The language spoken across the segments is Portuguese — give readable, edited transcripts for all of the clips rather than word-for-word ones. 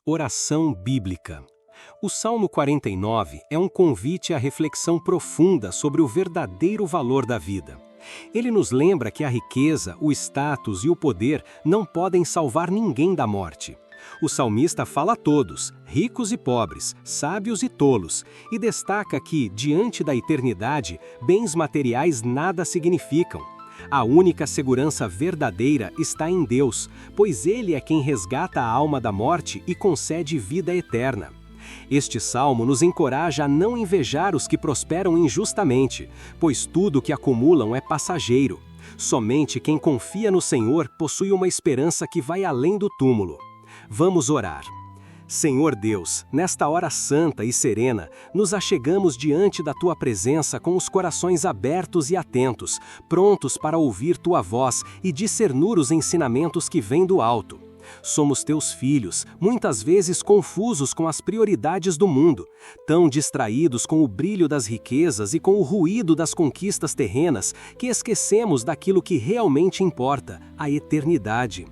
Oração bíblica. O Salmo 49 é um convite à reflexão profunda sobre o verdadeiro valor da vida. Ele nos lembra que a riqueza, o status e o poder não podem salvar ninguém da morte. O salmista fala a todos, ricos e pobres, sábios e tolos, e destaca que, diante da eternidade, bens materiais nada significam. A única segurança verdadeira está em Deus, pois Ele é quem resgata a alma da morte e concede vida eterna. Este salmo nos encoraja a não invejar os que prosperam injustamente, pois tudo o que acumulam é passageiro. Somente quem confia no Senhor possui uma esperança que vai além do túmulo. Vamos orar. Senhor Deus, nesta hora santa e serena, nos achegamos diante da Tua presença com os corações abertos e atentos, prontos para ouvir Tua voz e discernir os ensinamentos que vêm do alto. Somos Teus filhos, muitas vezes confusos com as prioridades do mundo, tão distraídos com o brilho das riquezas e com o ruído das conquistas terrenas, que esquecemos daquilo que realmente importa, a eternidade.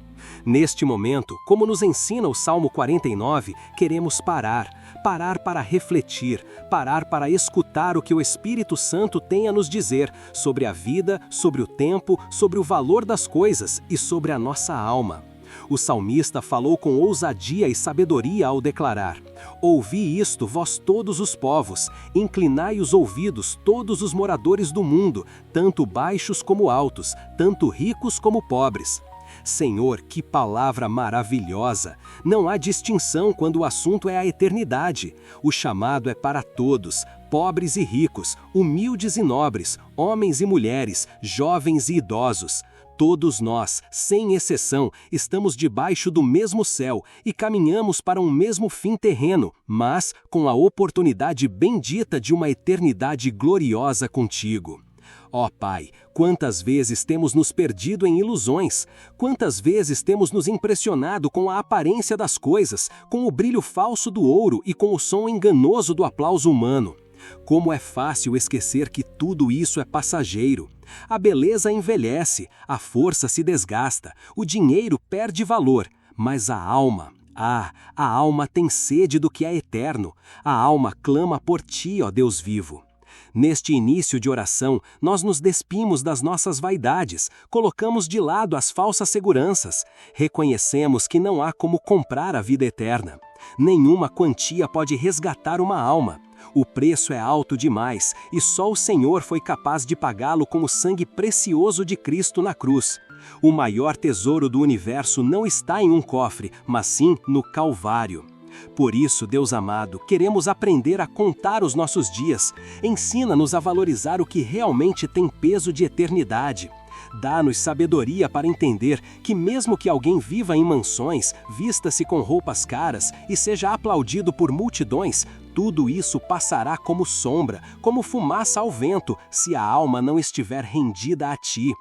Neste momento, como nos ensina o Salmo 49, queremos parar para refletir, parar para escutar o que o Espírito Santo tem a nos dizer sobre a vida, sobre o tempo, sobre o valor das coisas e sobre a nossa alma. O salmista falou com ousadia e sabedoria ao declarar: "Ouvi isto, vós todos os povos, inclinai os ouvidos todos os moradores do mundo, tanto baixos como altos, tanto ricos como pobres." Senhor, que palavra maravilhosa! Não há distinção quando o assunto é a eternidade. O chamado é para todos, pobres e ricos, humildes e nobres, homens e mulheres, jovens e idosos. Todos nós, sem exceção, estamos debaixo do mesmo céu e caminhamos para um mesmo fim terreno, mas com a oportunidade bendita de uma eternidade gloriosa contigo. Ó Pai, quantas vezes temos nos perdido em ilusões, quantas vezes temos nos impressionado com a aparência das coisas, com o brilho falso do ouro e com o som enganoso do aplauso humano. Como é fácil esquecer que tudo isso é passageiro. A beleza envelhece, a força se desgasta, o dinheiro perde valor, mas a alma tem sede do que é eterno. A alma clama por Ti, ó Deus vivo. Neste início de oração, nós nos despimos das nossas vaidades, colocamos de lado as falsas seguranças, reconhecemos que não há como comprar a vida eterna. Nenhuma quantia pode resgatar uma alma. O preço é alto demais e só o Senhor foi capaz de pagá-lo com o sangue precioso de Cristo na cruz. O maior tesouro do universo não está em um cofre, mas sim no Calvário. Por isso, Deus amado, queremos aprender a contar os nossos dias. Ensina-nos a valorizar o que realmente tem peso de eternidade. Dá-nos sabedoria para entender que mesmo que alguém viva em mansões, vista-se com roupas caras e seja aplaudido por multidões, tudo isso passará como sombra, como fumaça ao vento, se a alma não estiver rendida a Ti.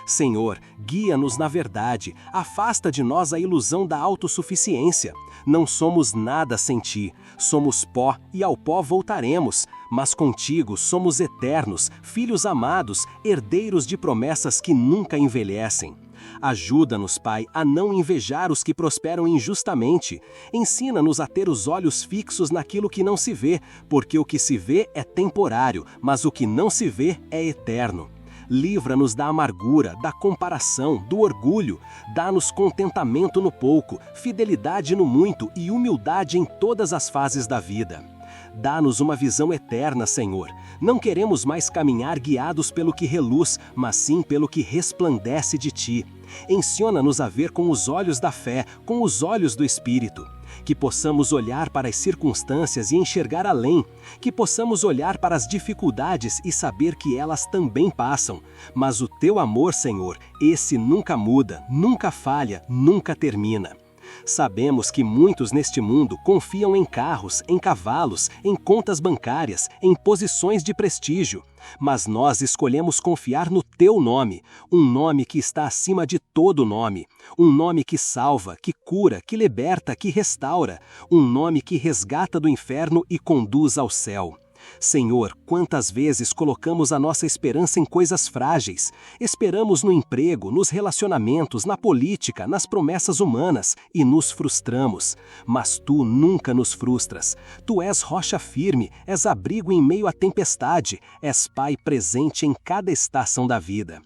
Senhor, guia-nos na verdade, afasta de nós a ilusão da autossuficiência. Não somos nada sem Ti, somos pó e ao pó voltaremos, mas contigo somos eternos, filhos amados, herdeiros de promessas que nunca envelhecem. Ajuda-nos, Pai, a não invejar os que prosperam injustamente. Ensina-nos a ter os olhos fixos naquilo que não se vê, porque o que se vê é temporário, mas o que não se vê é eterno. Livra-nos da amargura, da comparação, do orgulho. Dá-nos contentamento no pouco, fidelidade no muito e humildade em todas as fases da vida. Dá-nos uma visão eterna, Senhor. Não queremos mais caminhar guiados pelo que reluz, mas sim pelo que resplandece de Ti. Ensina-nos a ver com os olhos da fé, com os olhos do Espírito. Que possamos olhar para as circunstâncias e enxergar além. Que possamos olhar para as dificuldades e saber que elas também passam. Mas o Teu amor, Senhor, esse nunca muda, nunca falha, nunca termina. Sabemos que muitos neste mundo confiam em carros, em cavalos, em contas bancárias, em posições de prestígio. Mas nós escolhemos confiar no Teu nome, um nome que está acima de todo nome, um nome que salva, que cura, que liberta, que restaura, um nome que resgata do inferno e conduz ao céu. Senhor, quantas vezes colocamos a nossa esperança em coisas frágeis? Esperamos no emprego, nos relacionamentos, na política, nas promessas humanas e nos frustramos. Mas Tu nunca nos frustras. Tu és rocha firme, és abrigo em meio à tempestade, és Pai presente em cada estação da vida.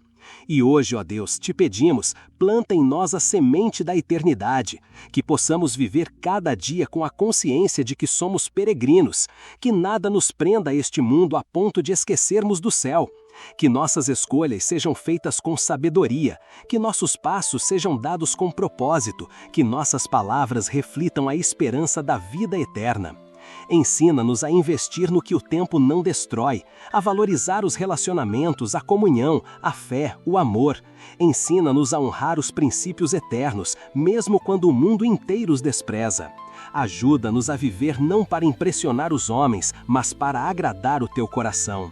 E hoje, ó Deus, te pedimos, planta em nós a semente da eternidade, que possamos viver cada dia com a consciência de que somos peregrinos, que nada nos prenda a este mundo a ponto de esquecermos do céu, que nossas escolhas sejam feitas com sabedoria, que nossos passos sejam dados com propósito, que nossas palavras reflitam a esperança da vida eterna. Ensina-nos a investir no que o tempo não destrói, a valorizar os relacionamentos, a comunhão, a fé, o amor. Ensina-nos a honrar os princípios eternos, mesmo quando o mundo inteiro os despreza. Ajuda-nos a viver não para impressionar os homens, mas para agradar o Teu coração.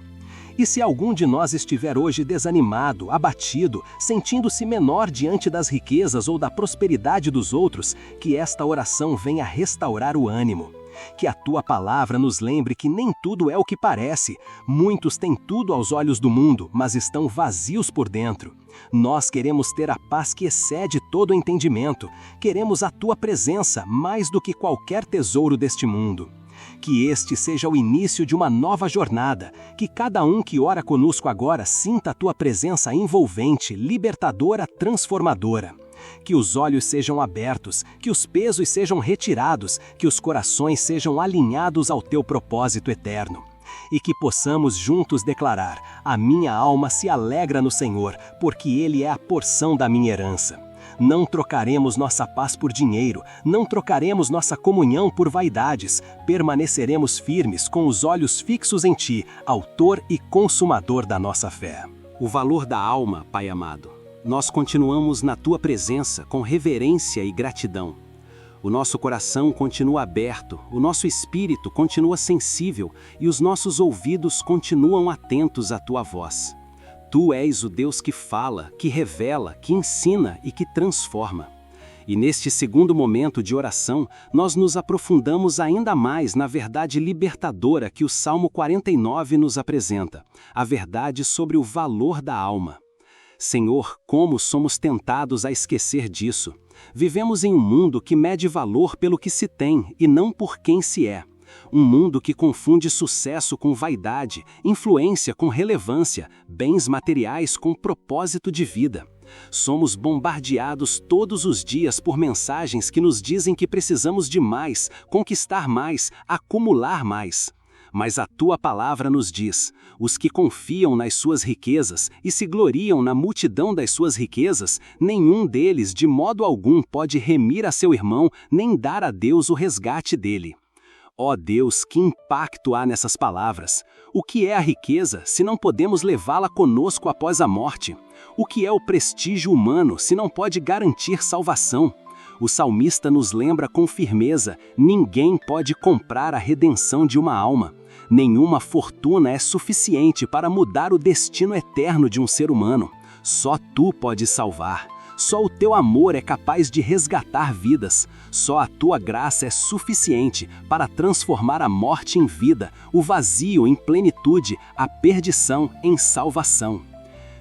E se algum de nós estiver hoje desanimado, abatido, sentindo-se menor diante das riquezas ou da prosperidade dos outros, que esta oração venha restaurar o ânimo. Que a Tua palavra nos lembre que nem tudo é o que parece. Muitos têm tudo aos olhos do mundo, mas estão vazios por dentro. Nós queremos ter a paz que excede todo o entendimento. Queremos a Tua presença mais do que qualquer tesouro deste mundo. Que este seja o início de uma nova jornada, que cada um que ora conosco agora sinta a Tua presença envolvente, libertadora, transformadora. Que os olhos sejam abertos, que os pesos sejam retirados, que os corações sejam alinhados ao Teu propósito eterno. E que possamos juntos declarar: a minha alma se alegra no Senhor, porque Ele é a porção da minha herança. Não trocaremos nossa paz por dinheiro, não trocaremos nossa comunhão por vaidades, permaneceremos firmes com os olhos fixos em Ti, autor e consumador da nossa fé. O valor da alma, Pai amado. Nós continuamos na Tua presença com reverência e gratidão. O nosso coração continua aberto, o nosso espírito continua sensível e os nossos ouvidos continuam atentos à Tua voz. Tu és o Deus que fala, que revela, que ensina e que transforma. E neste segundo momento de oração, nós nos aprofundamos ainda mais na verdade libertadora que o Salmo 49 nos apresenta, a verdade sobre o valor da alma. Senhor, como somos tentados a esquecer disso. Vivemos em um mundo que mede valor pelo que se tem e não por quem se é. Um mundo que confunde sucesso com vaidade, influência com relevância, bens materiais com propósito de vida. Somos bombardeados todos os dias por mensagens que nos dizem que precisamos de mais, conquistar mais, acumular mais. Mas a Tua palavra nos diz: os que confiam nas suas riquezas e se gloriam na multidão das suas riquezas, nenhum deles de modo algum pode remir a seu irmão nem dar a Deus o resgate dele. Ó Deus, que impacto há nessas palavras! O que é a riqueza se não podemos levá-la conosco após a morte? O que é o prestígio humano se não pode garantir salvação? O salmista nos lembra com firmeza: ninguém pode comprar a redenção de uma alma. Nenhuma fortuna é suficiente para mudar o destino eterno de um ser humano. Só Tu podes salvar. Só o Teu amor é capaz de resgatar vidas. Só a Tua graça é suficiente para transformar a morte em vida, o vazio em plenitude, a perdição em salvação.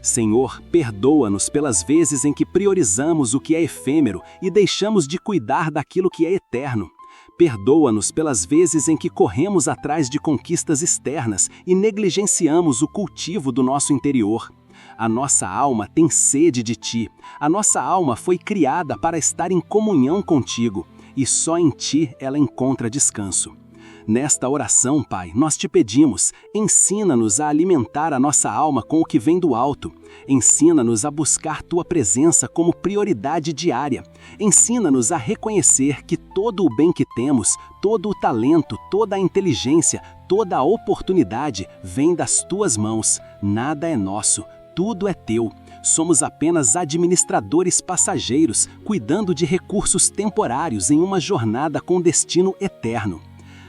Senhor, perdoa-nos pelas vezes em que priorizamos o que é efêmero e deixamos de cuidar daquilo que é eterno. Perdoa-nos pelas vezes em que corremos atrás de conquistas externas e negligenciamos o cultivo do nosso interior. A nossa alma tem sede de Ti. A nossa alma foi criada para estar em comunhão contigo, e só em Ti ela encontra descanso. Nesta oração, Pai, nós Te pedimos, ensina-nos a alimentar a nossa alma com o que vem do alto. Ensina-nos a buscar Tua presença como prioridade diária. Ensina-nos a reconhecer que todo o bem que temos, todo o talento, toda a inteligência, toda a oportunidade vem das Tuas mãos. Nada é nosso, tudo é Teu. Somos apenas administradores passageiros, cuidando de recursos temporários em uma jornada com destino eterno.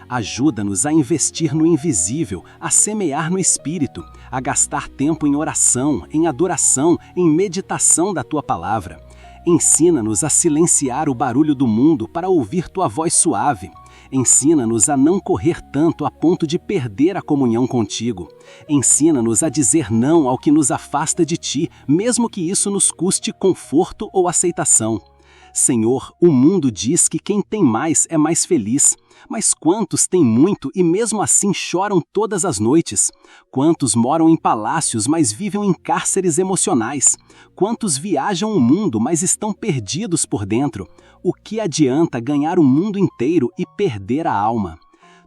Ajuda-nos a investir no invisível, a semear no Espírito, a gastar tempo em oração, em adoração, em meditação da Tua palavra. Ensina-nos a silenciar o barulho do mundo para ouvir tua voz suave. Ensina-nos a não correr tanto a ponto de perder a comunhão contigo. Ensina-nos a dizer não ao que nos afasta de ti, mesmo que isso nos custe conforto ou aceitação. Senhor, o mundo diz que quem tem mais é mais feliz. Mas quantos têm muito e mesmo assim choram todas as noites? Quantos moram em palácios, mas vivem em cárceres emocionais? Quantos viajam o mundo, mas estão perdidos por dentro? O que adianta ganhar o mundo inteiro e perder a alma?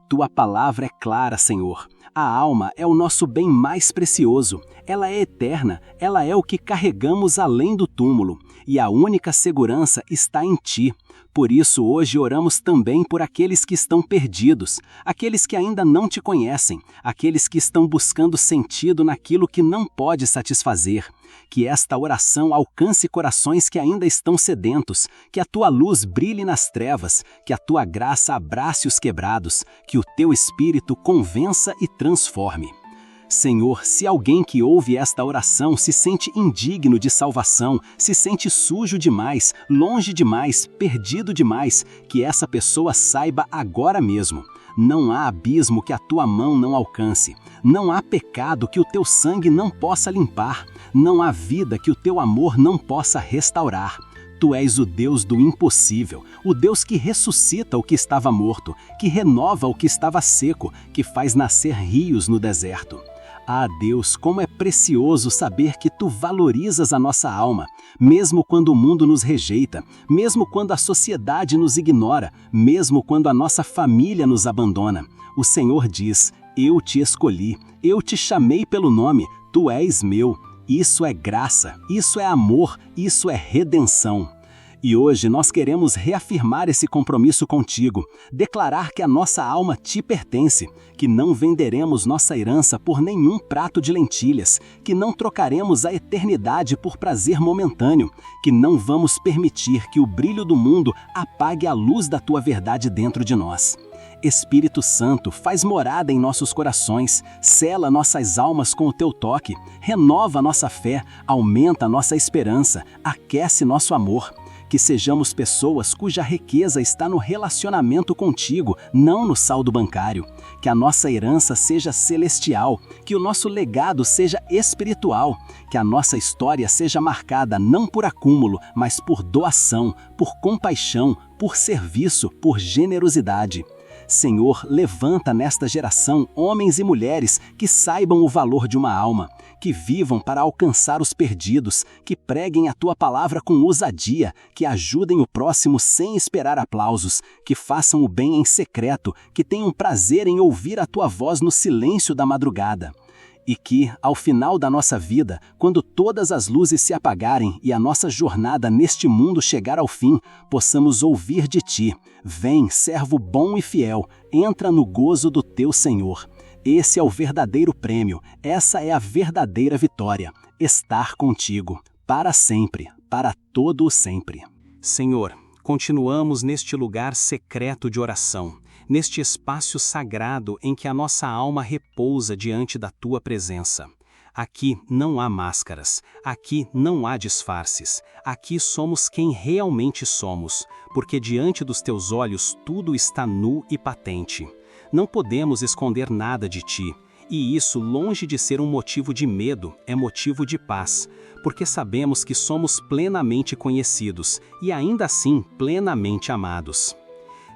Tua palavra é clara, Senhor. A alma é o nosso bem mais precioso. Ela é eterna, ela é o que carregamos além do túmulo. E a única segurança está em Ti. Por isso, hoje oramos também por aqueles que estão perdidos, aqueles que ainda não Te conhecem, aqueles que estão buscando sentido naquilo que não pode satisfazer. Que esta oração alcance corações que ainda estão sedentos, que a Tua luz brilhe nas trevas, que a Tua graça abrace os quebrados, que o Teu Espírito convença e transforme. Senhor, se alguém que ouve esta oração se sente indigno de salvação, se sente sujo demais, longe demais, perdido demais, que essa pessoa saiba agora mesmo. Não há abismo que a tua mão não alcance. Não há pecado que o teu sangue não possa limpar. Não há vida que o teu amor não possa restaurar. Tu és o Deus do impossível, o Deus que ressuscita o que estava morto, que renova o que estava seco, que faz nascer rios no deserto. Ah, Deus, como é precioso saber que Tu valorizas a nossa alma, mesmo quando o mundo nos rejeita, mesmo quando a sociedade nos ignora, mesmo quando a nossa família nos abandona. O Senhor diz: eu te escolhi, eu te chamei pelo nome, Tu és meu. Isso é graça, isso é amor, isso é redenção. E hoje nós queremos reafirmar esse compromisso contigo, declarar que a nossa alma te pertence, que não venderemos nossa herança por nenhum prato de lentilhas, que não trocaremos a eternidade por prazer momentâneo, que não vamos permitir que o brilho do mundo apague a luz da tua verdade dentro de nós. Espírito Santo, faz morada em nossos corações, sela nossas almas com o teu toque, renova nossa fé, aumenta nossa esperança, aquece nosso amor. Que sejamos pessoas cuja riqueza está no relacionamento contigo, não no saldo bancário. Que a nossa herança seja celestial, que o nosso legado seja espiritual, que a nossa história seja marcada não por acúmulo, mas por doação, por compaixão, por serviço, por generosidade. Senhor, levanta nesta geração homens e mulheres que saibam o valor de uma alma, que vivam para alcançar os perdidos, que preguem a Tua palavra com ousadia, que ajudem o próximo sem esperar aplausos, que façam o bem em secreto, que tenham prazer em ouvir a Tua voz no silêncio da madrugada. E que, ao final da nossa vida, quando todas as luzes se apagarem e a nossa jornada neste mundo chegar ao fim, possamos ouvir de Ti: vem, servo bom e fiel, entra no gozo do Teu Senhor. Esse é o verdadeiro prêmio, essa é a verdadeira vitória, estar contigo, para sempre, para todo o sempre. Senhor, continuamos neste lugar secreto de oração, neste espaço sagrado em que a nossa alma repousa diante da Tua presença. Aqui não há máscaras, aqui não há disfarces, aqui somos quem realmente somos, porque diante dos Teus olhos tudo está nu e patente. Não podemos esconder nada de Ti, e isso, longe de ser um motivo de medo, é motivo de paz, porque sabemos que somos plenamente conhecidos e ainda assim plenamente amados.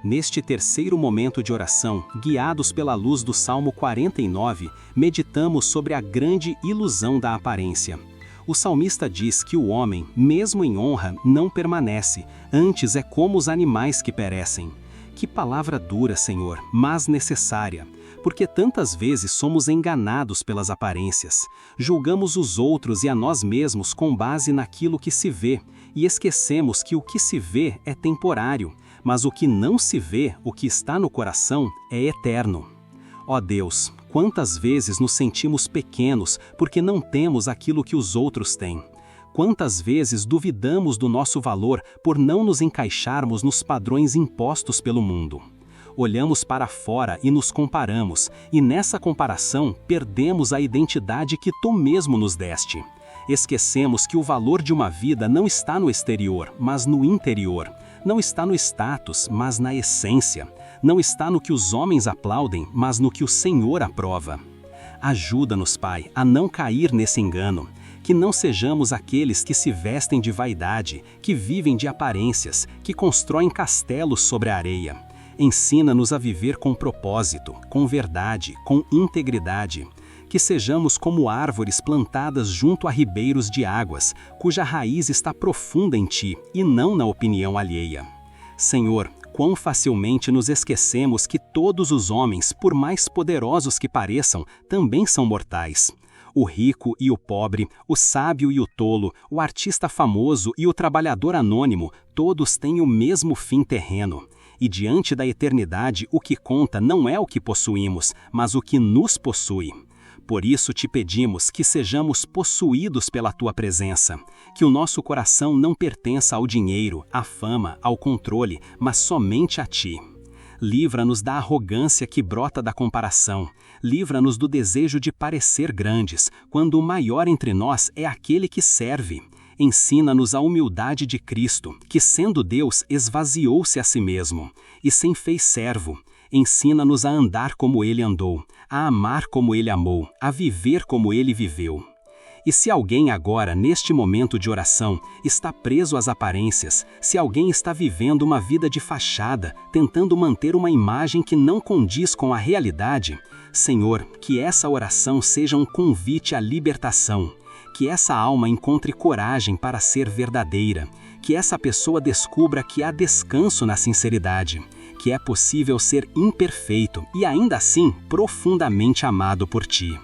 Neste terceiro momento de oração, guiados pela luz do Salmo 49, meditamos sobre a grande ilusão da aparência. O salmista diz que o homem, mesmo em honra, não permanece, antes é como os animais que perecem. Que palavra dura, Senhor, mas necessária, porque tantas vezes somos enganados pelas aparências. Julgamos os outros e a nós mesmos com base naquilo que se vê, e esquecemos que o que se vê é temporário, mas o que não se vê, o que está no coração, é eterno. Ó Deus, quantas vezes nos sentimos pequenos porque não temos aquilo que os outros têm. Quantas vezes duvidamos do nosso valor por não nos encaixarmos nos padrões impostos pelo mundo. Olhamos para fora e nos comparamos, e nessa comparação perdemos a identidade que Tu mesmo nos deste. Esquecemos que o valor de uma vida não está no exterior, mas no interior. Não está no status, mas na essência. Não está no que os homens aplaudem, mas no que o Senhor aprova. Ajuda-nos, Pai, a não cair nesse engano. Que não sejamos aqueles que se vestem de vaidade, que vivem de aparências, que constroem castelos sobre a areia. Ensina-nos a viver com propósito, com verdade, com integridade. Que sejamos como árvores plantadas junto a ribeiros de águas, cuja raiz está profunda em Ti e não na opinião alheia. Senhor, quão facilmente nos esquecemos que todos os homens, por mais poderosos que pareçam, também são mortais. O rico e o pobre, o sábio e o tolo, o artista famoso e o trabalhador anônimo, todos têm o mesmo fim terreno. E diante da eternidade, o que conta não é o que possuímos, mas o que nos possui. Por isso te pedimos que sejamos possuídos pela Tua presença, que o nosso coração não pertença ao dinheiro, à fama, ao controle, mas somente a Ti. Livra-nos da arrogância que brota da comparação, livra-nos do desejo de parecer grandes, quando o maior entre nós é aquele que serve. Ensina-nos a humildade de Cristo, que sendo Deus esvaziou-se a si mesmo, e se fez servo. Ensina-nos a andar como Ele andou, a amar como Ele amou, a viver como Ele viveu. E se alguém agora, neste momento de oração, está preso às aparências, se alguém está vivendo uma vida de fachada, tentando manter uma imagem que não condiz com a realidade, Senhor, que essa oração seja um convite à libertação, que essa alma encontre coragem para ser verdadeira, que essa pessoa descubra que há descanso na sinceridade, que é possível ser imperfeito e ainda assim profundamente amado por Ti.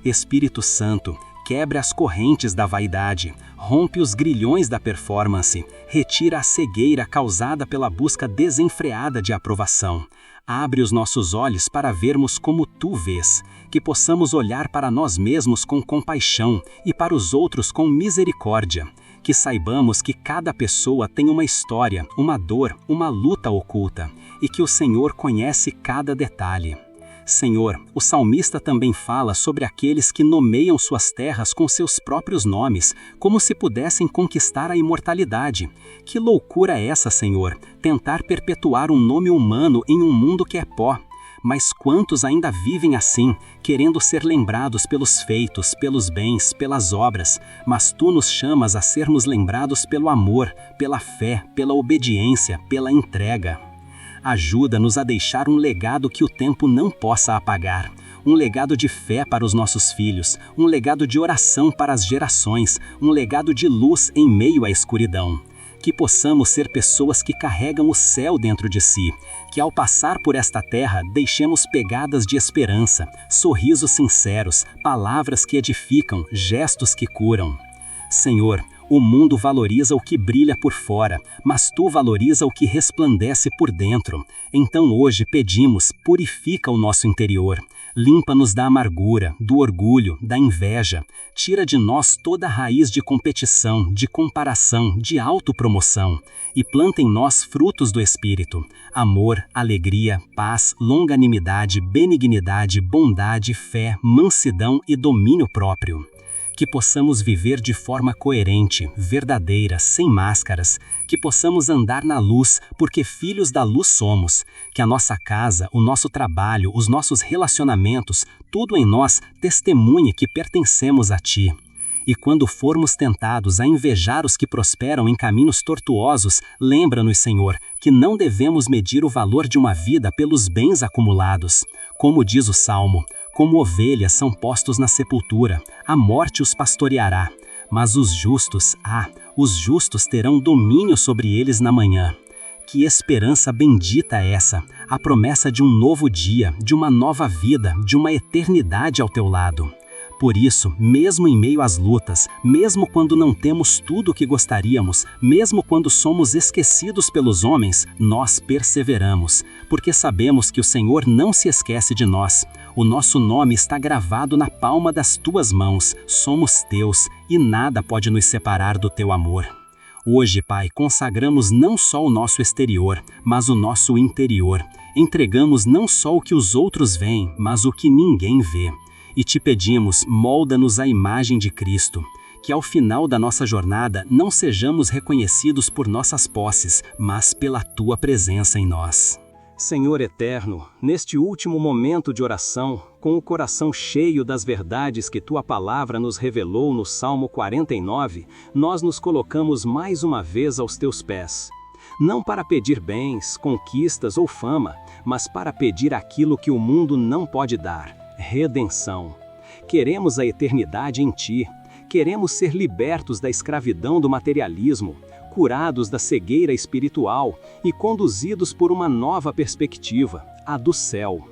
Espírito Santo, quebre as correntes da vaidade, rompe os grilhões da performance, retira a cegueira causada pela busca desenfreada de aprovação. Abre os nossos olhos para vermos como Tu vês, que possamos olhar para nós mesmos com compaixão e para os outros com misericórdia. Que saibamos que cada pessoa tem uma história, uma dor, uma luta oculta, e que o Senhor conhece cada detalhe. Senhor, o salmista também fala sobre aqueles que nomeiam suas terras com seus próprios nomes, como se pudessem conquistar a imortalidade. Que loucura é essa, Senhor, tentar perpetuar um nome humano em um mundo que é pó. Mas quantos ainda vivem assim, querendo ser lembrados pelos feitos, pelos bens, pelas obras, mas Tu nos chamas a sermos lembrados pelo amor, pela fé, pela obediência, pela entrega. Ajuda-nos a deixar um legado que o tempo não possa apagar, um legado de fé para os nossos filhos, um legado de oração para as gerações, um legado de luz em meio à escuridão. Que possamos ser pessoas que carregam o céu dentro de si, que ao passar por esta terra deixemos pegadas de esperança, sorrisos sinceros, palavras que edificam, gestos que curam. Senhor, o mundo valoriza o que brilha por fora, mas Tu valoriza o que resplandece por dentro. Então hoje pedimos, purifica o nosso interior. Limpa-nos da amargura, do orgulho, da inveja. Tira de nós toda a raiz de competição, de comparação, de autopromoção. E planta em nós frutos do Espírito. Amor, alegria, paz, longanimidade, benignidade, bondade, fé, mansidão e domínio próprio. Que possamos viver de forma coerente, verdadeira, sem máscaras, que possamos andar na luz, porque filhos da luz somos, que a nossa casa, o nosso trabalho, os nossos relacionamentos, tudo em nós testemunhe que pertencemos a Ti. E quando formos tentados a invejar os que prosperam em caminhos tortuosos, lembra-nos, Senhor, que não devemos medir o valor de uma vida pelos bens acumulados. Como diz o Salmo, como ovelhas são postos na sepultura, a morte os pastoreará. Mas os justos terão domínio sobre eles na manhã. Que esperança bendita é essa, a promessa de um novo dia, de uma nova vida, de uma eternidade ao Teu lado. Por isso, mesmo em meio às lutas, mesmo quando não temos tudo o que gostaríamos, mesmo quando somos esquecidos pelos homens, nós perseveramos, porque sabemos que o Senhor não se esquece de nós. O nosso nome está gravado na palma das Tuas mãos, somos Teus e nada pode nos separar do Teu amor. Hoje, Pai, consagramos não só o nosso exterior, mas o nosso interior. Entregamos não só o que os outros veem, mas o que ninguém vê. E Te pedimos, molda-nos à imagem de Cristo, que ao final da nossa jornada não sejamos reconhecidos por nossas posses, mas pela Tua presença em nós. Senhor eterno, neste último momento de oração, com o coração cheio das verdades que Tua palavra nos revelou no Salmo 49, nós nos colocamos mais uma vez aos Teus pés. Não para pedir bens, conquistas ou fama, mas para pedir aquilo que o mundo não pode dar: redenção. Queremos a eternidade em Ti. Queremos ser libertos da escravidão do materialismo, curados da cegueira espiritual e conduzidos por uma nova perspectiva, a do céu.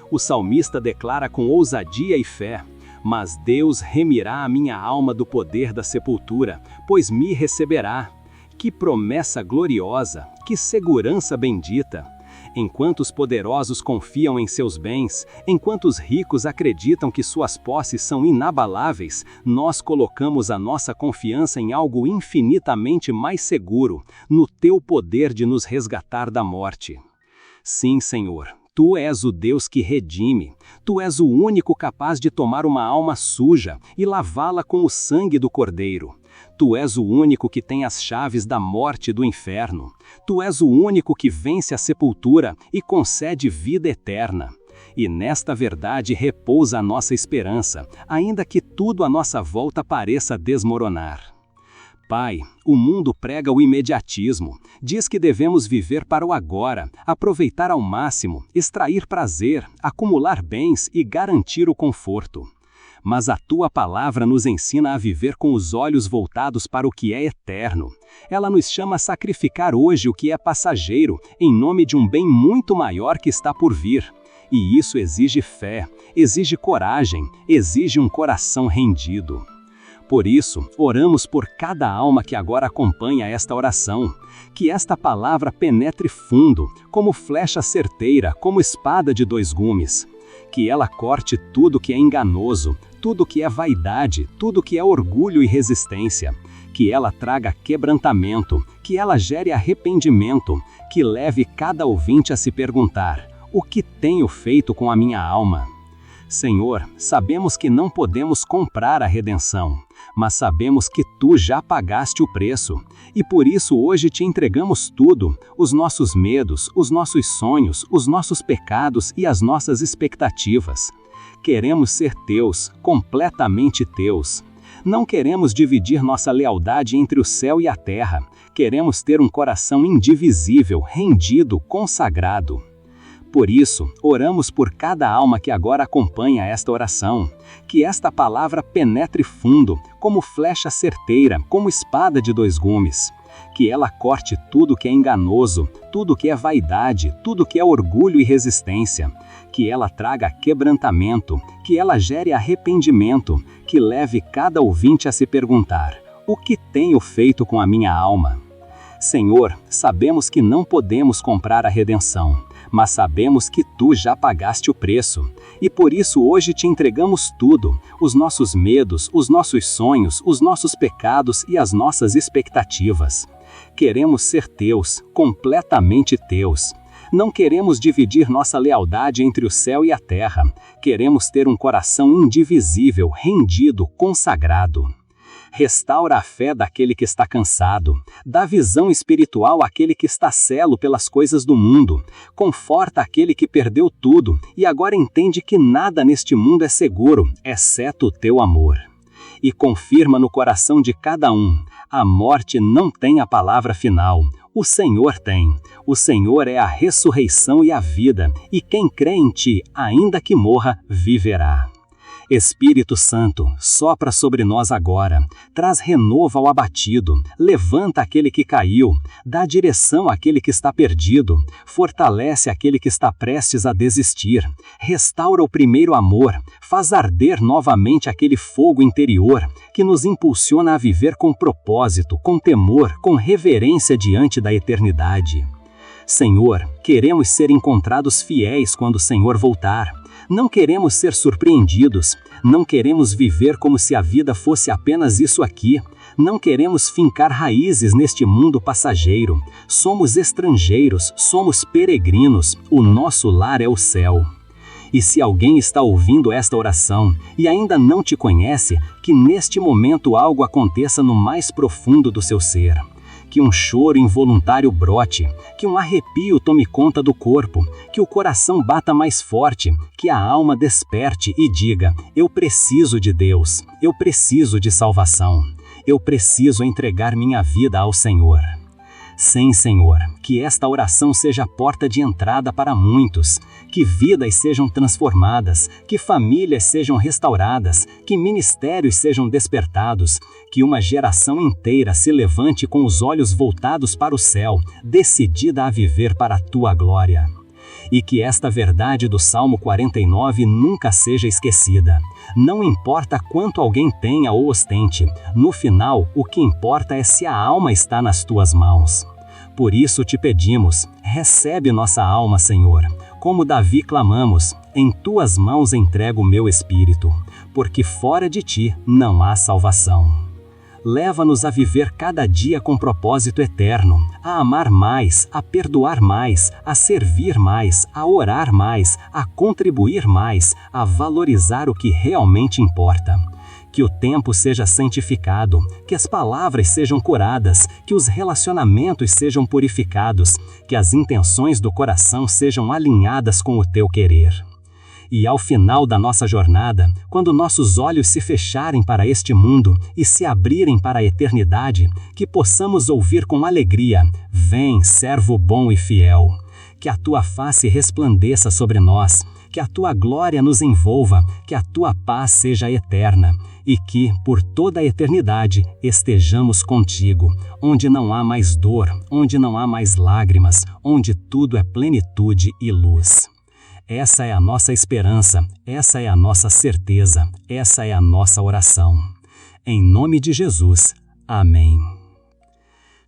O salmista declara com ousadia e fé: mas Deus remirá a minha alma do poder da sepultura, pois me receberá. Que promessa gloriosa, que segurança bendita! Enquanto os poderosos confiam em seus bens, enquanto os ricos acreditam que suas posses são inabaláveis, nós colocamos a nossa confiança em algo infinitamente mais seguro, no Teu poder de nos resgatar da morte. Sim, Senhor, Tu és o Deus que redime. Tu és o único capaz de tomar uma alma suja e lavá-la com o sangue do Cordeiro. Tu és o único que tem as chaves da morte e do inferno. Tu és o único que vence a sepultura e concede vida eterna. E nesta verdade repousa a nossa esperança, ainda que tudo à nossa volta pareça desmoronar. Pai, o mundo prega o imediatismo, diz que devemos viver para o agora, aproveitar ao máximo, extrair prazer, acumular bens e garantir o conforto. Mas a Tua palavra nos ensina a viver com os olhos voltados para o que é eterno. Ela nos chama a sacrificar hoje o que é passageiro, em nome de um bem muito maior que está por vir. E isso exige fé, exige coragem, exige um coração rendido. Por isso, oramos por cada alma que agora acompanha esta oração. Que esta palavra penetre fundo, como flecha certeira, como espada de dois gumes. Que ela corte tudo que é enganoso, tudo que é vaidade, tudo que é orgulho e resistência. Que ela traga quebrantamento, que ela gere arrependimento, que leve cada ouvinte a se perguntar: o que tenho feito com a minha alma? Senhor, sabemos que não podemos comprar a redenção, mas sabemos que Tu já pagaste o preço, e por isso hoje Te entregamos tudo, os nossos medos, os nossos sonhos, os nossos pecados e as nossas expectativas. Queremos ser Teus, completamente Teus. Não queremos dividir nossa lealdade entre o céu e a terra. Queremos ter um coração indivisível, rendido, consagrado. Por isso, oramos por cada alma que agora acompanha esta oração. Que esta palavra penetre fundo, como flecha certeira, como espada de dois gumes. Que ela corte tudo que é enganoso, tudo que é vaidade, tudo que é orgulho e resistência. Que ela traga quebrantamento, que ela gere arrependimento, que leve cada ouvinte a se perguntar: o que tenho feito com a minha alma? Senhor, sabemos que não podemos comprar a redenção, mas sabemos que Tu já pagaste o preço, e por isso hoje Te entregamos tudo, os nossos medos, os nossos sonhos, os nossos pecados e as nossas expectativas. Queremos ser Teus, completamente Teus. Não queremos dividir nossa lealdade entre o céu e a terra. Queremos ter um coração indivisível, rendido, consagrado. Restaura a fé daquele que está cansado, dá visão espiritual àquele que está cego pelas coisas do mundo, conforta aquele que perdeu tudo e agora entende que nada neste mundo é seguro, exceto o Teu amor. E confirma no coração de cada um: a morte não tem a palavra final, o Senhor tem. O Senhor é a ressurreição e a vida, e quem crê em Ti, ainda que morra, viverá. Espírito Santo, sopra sobre nós agora, traz renovo ao abatido, levanta aquele que caiu, dá direção àquele que está perdido, fortalece aquele que está prestes a desistir, restaura o primeiro amor, faz arder novamente aquele fogo interior que nos impulsiona a viver com propósito, com temor, com reverência diante da eternidade. Senhor, queremos ser encontrados fiéis quando o Senhor voltar. Não queremos ser surpreendidos, não queremos viver como se a vida fosse apenas isso aqui, não queremos fincar raízes neste mundo passageiro. Somos estrangeiros, somos peregrinos, o nosso lar é o céu. E se alguém está ouvindo esta oração e ainda não te conhece, que neste momento algo aconteça no mais profundo do seu ser. Que um choro involuntário brote, que um arrepio tome conta do corpo, que o coração bata mais forte, que a alma desperte e diga: eu preciso de Deus, eu preciso de salvação, eu preciso entregar minha vida ao Senhor. Sim, Senhor, que esta oração seja a porta de entrada para muitos, que vidas sejam transformadas, que famílias sejam restauradas, que ministérios sejam despertados, que uma geração inteira se levante com os olhos voltados para o céu, decidida a viver para a Tua glória. E que esta verdade do Salmo 49 nunca seja esquecida. Não importa quanto alguém tenha ou ostente, no final o que importa é se a alma está nas Tuas mãos. Por isso te pedimos, recebe nossa alma, Senhor. Como Davi clamamos, em Tuas mãos entrego o meu espírito, porque fora de Ti não há salvação. Leva-nos a viver cada dia com propósito eterno, a amar mais, a perdoar mais, a servir mais, a orar mais, a contribuir mais, a valorizar o que realmente importa. Que o tempo seja santificado, que as palavras sejam curadas, que os relacionamentos sejam purificados, que as intenções do coração sejam alinhadas com o Teu querer. E ao final da nossa jornada, quando nossos olhos se fecharem para este mundo e se abrirem para a eternidade, que possamos ouvir com alegria: vem, servo bom e fiel. Que a Tua face resplandeça sobre nós, que a Tua glória nos envolva, que a Tua paz seja eterna e que, por toda a eternidade, estejamos contigo, onde não há mais dor, onde não há mais lágrimas, onde tudo é plenitude e luz. Essa é a nossa esperança, essa é a nossa certeza, essa é a nossa oração. Em nome de Jesus. Amém.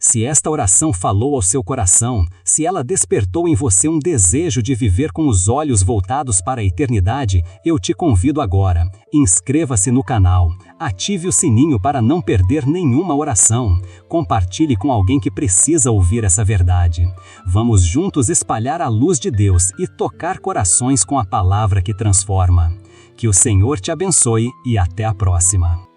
Se esta oração falou ao seu coração, se ela despertou em você um desejo de viver com os olhos voltados para a eternidade, eu te convido agora. Inscreva-se no canal, ative o sininho para não perder nenhuma oração, compartilhe com alguém que precisa ouvir essa verdade. Vamos juntos espalhar a luz de Deus e tocar corações com a palavra que transforma. Que o Senhor te abençoe e até a próxima.